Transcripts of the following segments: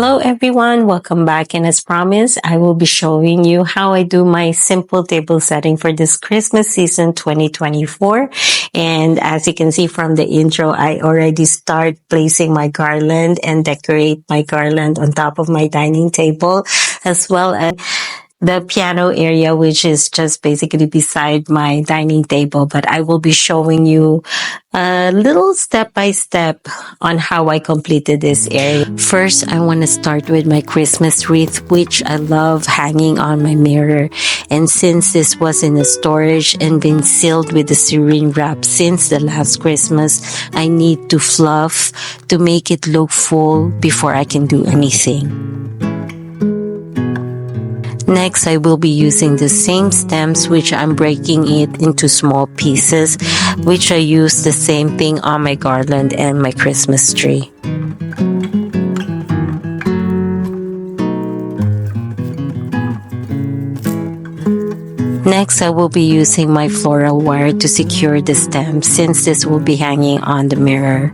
Hello everyone, welcome back, and as promised, I will be showing you how I do my simple table setting for this Christmas season 2024. And as you can see from the intro, I already start placing my garland and decorate my garland on top of my dining table, as well as the piano area, which is just basically beside my dining table. But I will be showing you a little step by step on how I completed this area. First, I want to start with my Christmas wreath, which I love hanging on my mirror. And since this was in a storage and been sealed with the serene wrap since the last Christmas, I need to fluff to make it look full before I can do anything. Next, I will be using the same stems, which I'm breaking it into small pieces, which I use the same thing on my garland and my Christmas tree. Next, I will be using my floral wire to secure the stem, since this will be hanging on the mirror.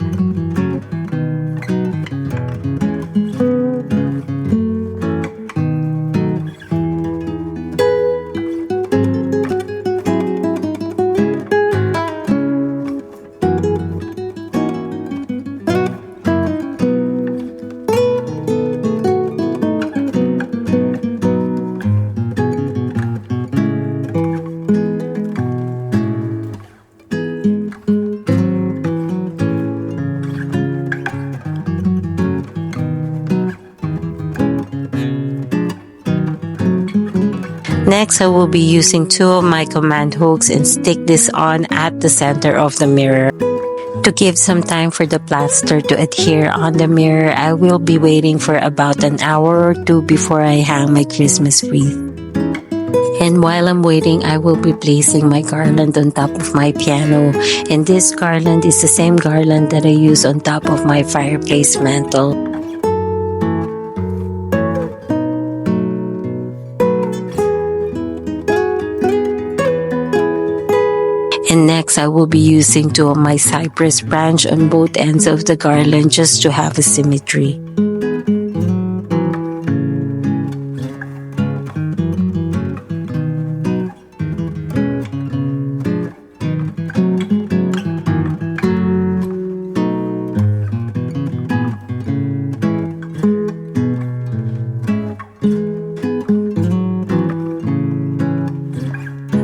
Next, I will be using two of my command hooks and stick this on at the center of the mirror. To give some time for the plaster to adhere on the mirror, I will be waiting for about an hour or two before I hang my Christmas wreath. And while I'm waiting, I will be placing my garland on top of my piano. And this garland is the same garland that I use on top of my fireplace mantle. And next, I will be using two of my cypress branch on both ends of the garland just to have a symmetry.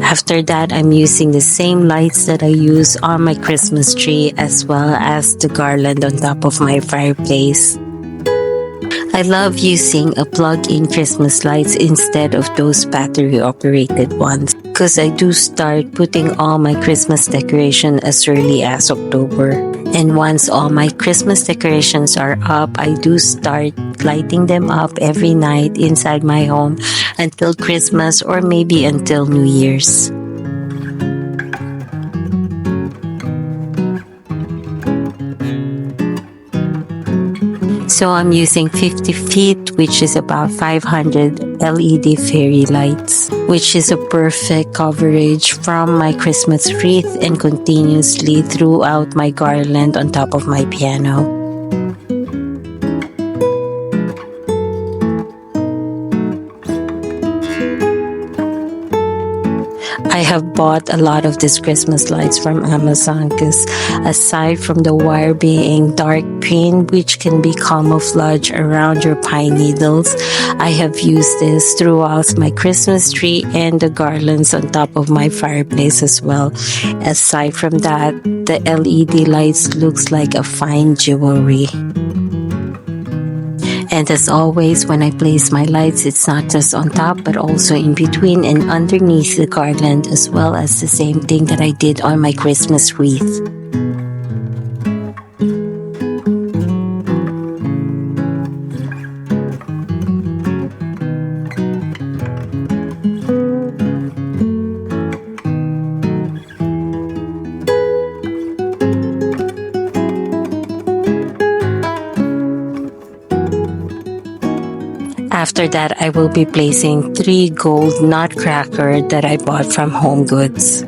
After that, I'm using the same lights that I use on my Christmas tree as well as the garland on top of my fireplace. I love using a plug-in Christmas lights instead of those battery-operated ones because I do start putting all my Christmas decoration as early as October. And once all my Christmas decorations are up, I do start lighting them up every night inside my home until Christmas or maybe until New Year's. So I'm using 50 feet, which is about 500 LED fairy lights, which is a perfect coverage from my Christmas wreath and continuously throughout my garland on top of my piano. I have bought a lot of these Christmas lights from Amazon because aside from the wire being dark green, which can be camouflage around your pine needles, I have used this throughout my Christmas tree and the garlands on top of my fireplace as well. Aside from that, the LED lights looks like a fine jewelry. And as always, when I place my lights, it's not just on top, but also in between and underneath the garland, as well as the same thing that I did on my Christmas wreath. After that, I will be placing 3 gold nutcracker that I bought from Home Goods.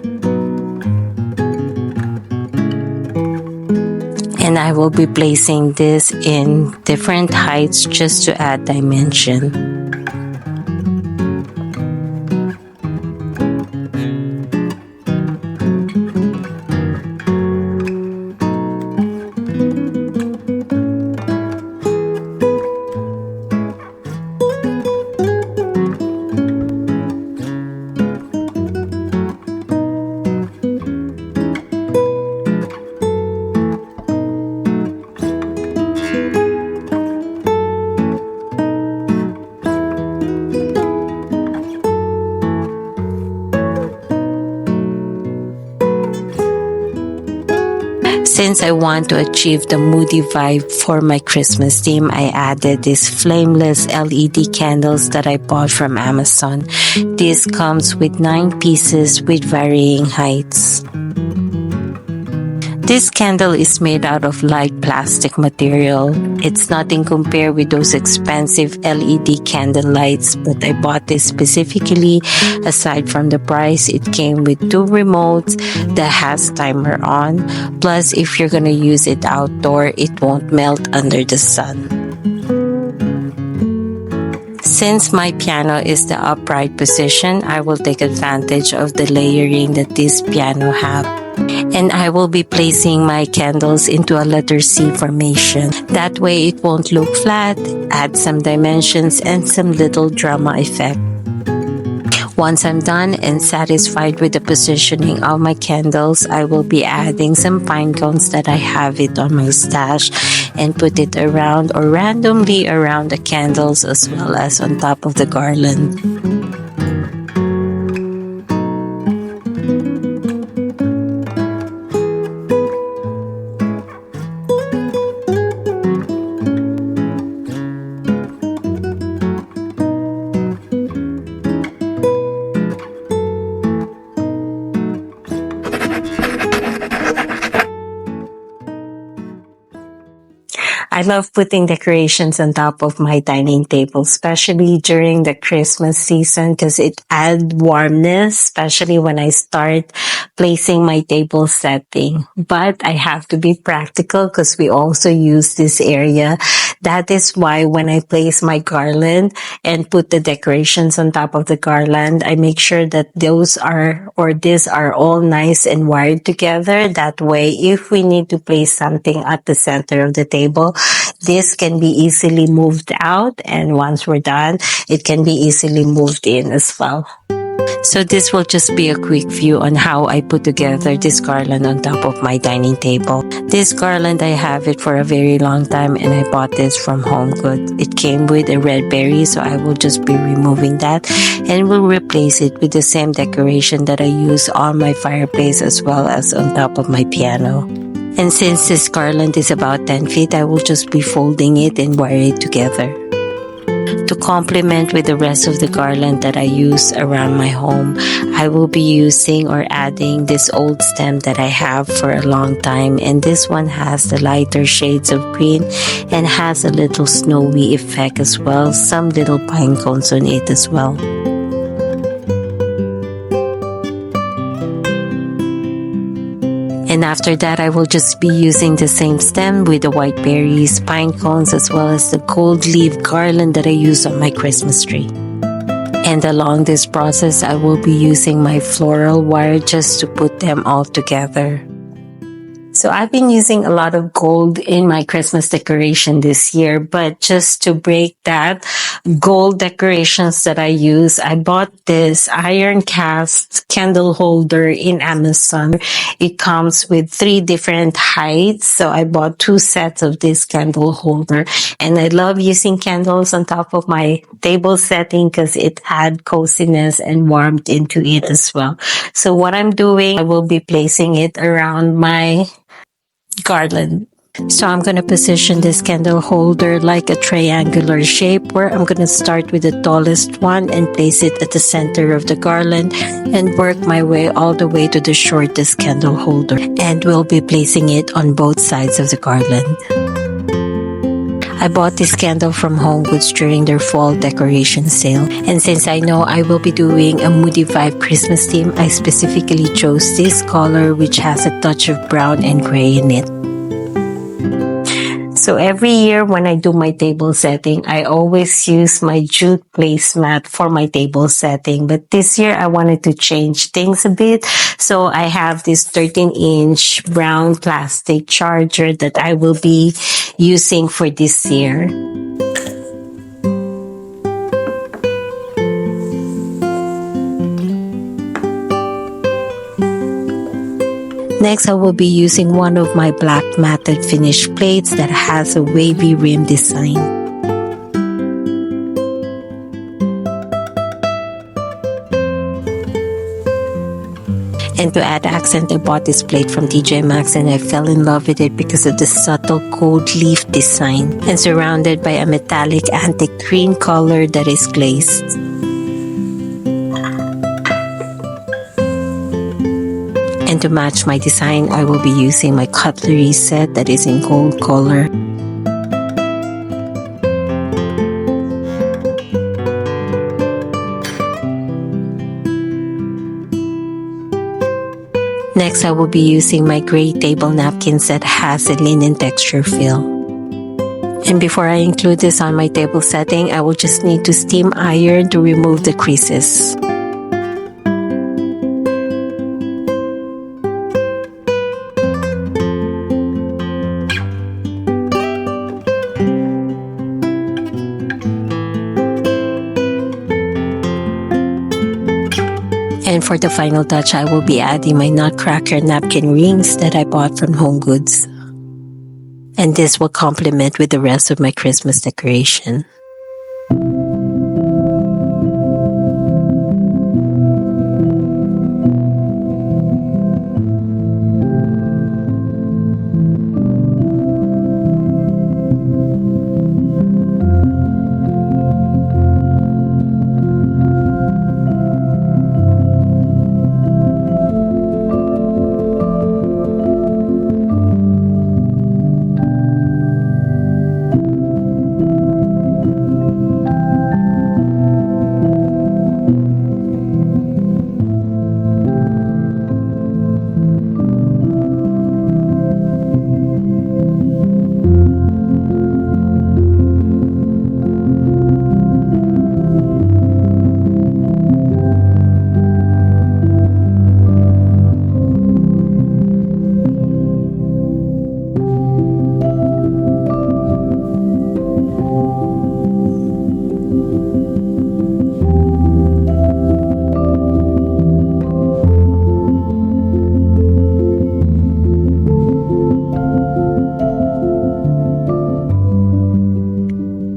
And I will be placing this in different heights just to add dimension. Since I want to achieve the moody vibe for my Christmas theme, I added these flameless LED candles that I bought from Amazon. This comes with 9 pieces with varying heights. This candle is made out of light plastic material. It's nothing compared with those expensive LED candle lights, but I bought this specifically. Aside from the price, it came with 2 remotes that has timer on. Plus, if you're gonna use it outdoor, it won't melt under the sun. Since my piano is the upright position, I will take advantage of the layering that this piano have. And I will be placing my candles into a letter C formation. That way it won't look flat, add some dimensions and some little drama effect. Once I'm done and satisfied with the positioning of my candles, I will be adding some pine cones that I have it on my stash and put it around or randomly around the candles as well as on top of the garland. I love putting decorations on top of my dining table, especially during the Christmas season because it adds warmness, especially when I start placing my table setting. But I have to be practical because we also use this area. That is why when I place my garland and put the decorations on top of the garland, I make sure that these are all nice and wired together. That way, if we need to place something at the center of the table, this can be easily moved out, and once we're done, it can be easily moved in as well. So this will just be a quick view on how I put together this garland on top of my dining table. This garland, I have it for a very long time and I bought this from Home Goods. It came with a red berry, so I will just be removing that and will replace it with the same decoration that I use on my fireplace as well as on top of my piano. And since this garland is about 10 feet, I will just be folding it and wire it together. To complement with the rest of the garland that I use around my home, I will be using or adding this old stem that I have for a long time, and this one has the lighter shades of green and has a little snowy effect as well, some little pine cones on it as well. And after that, I will just be using the same stem with the white berries, pine cones, as well as the gold leaf garland that I use on my Christmas tree. And along this process, I will be using my floral wire just to put them all together. So I've been using a lot of gold in my Christmas decoration this year, but just to break that gold decorations that I use, I bought this iron cast candle holder in Amazon. It comes with 3 different heights, so I bought 2 sets of this candle holder, and I love using candles on top of my table setting because it had coziness and warmth into it as well. So what I'm doing, I will be placing it around my garland. So I'm going to position this candle holder like a triangular shape, where I'm going to start with the tallest one and place it at the center of the garland and work my way all the way to the shortest candle holder, and we'll be placing it on both sides of the garland. I bought this candle from Home Goods during their fall decoration sale, and since I know I will be doing a Moody Vibe Christmas theme, I specifically chose this color which has a touch of brown and gray in it. So every year when I do my table setting, I always use my jute placemat for my table setting. But this year I wanted to change things a bit. So I have this 13-inch brown plastic charger that I will be using for this year. Next, I will be using one of my black matted finish plates that has a wavy rim design. And to add accent, I bought this plate from TJ Maxx and I fell in love with it because of the subtle gold leaf design and surrounded by a metallic antique green color that is glazed. And to match my design, I will be using my cutlery set that is in gold color. Next, I will be using my gray table napkins that has a linen texture feel. And before I include this on my table setting, I will just need to steam iron to remove the creases. And for the final touch, I will be adding my nutcracker napkin rings that I bought from Home Goods. And this will complement with the rest of my Christmas decoration.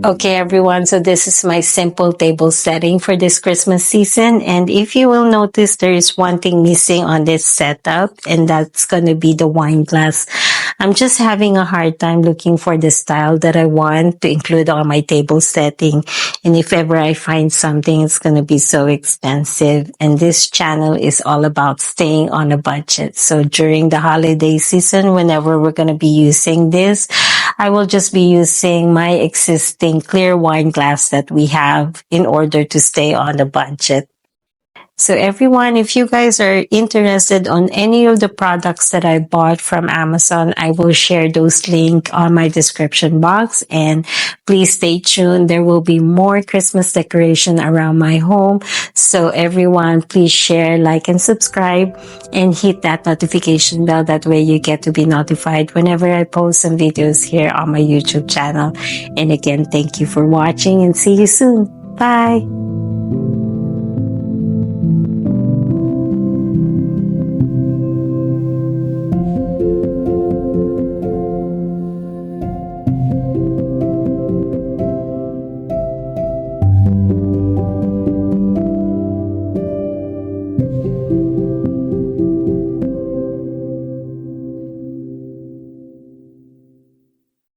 Okay, everyone, so this is my simple table setting for this Christmas season. And if you will notice, there is one thing missing on this setup, and that's going to be the wine glass. I'm just having a hard time looking for the style that I want to include on my table setting. And if ever I find something, it's going to be so expensive. And this channel is all about staying on a budget. So during the holiday season, whenever we're going to be using this, I will just be using my existing clear wine glass that we have in order to stay on the budget. So everyone, if you guys are interested on any of the products that I bought from Amazon, I will share those links on my description box. And please stay tuned. There will be more Christmas decoration around my home. So everyone, please share, like, and subscribe and hit that notification bell. That way you get to be notified whenever I post some videos here on my YouTube channel. And again, thank you for watching and see you soon. Bye.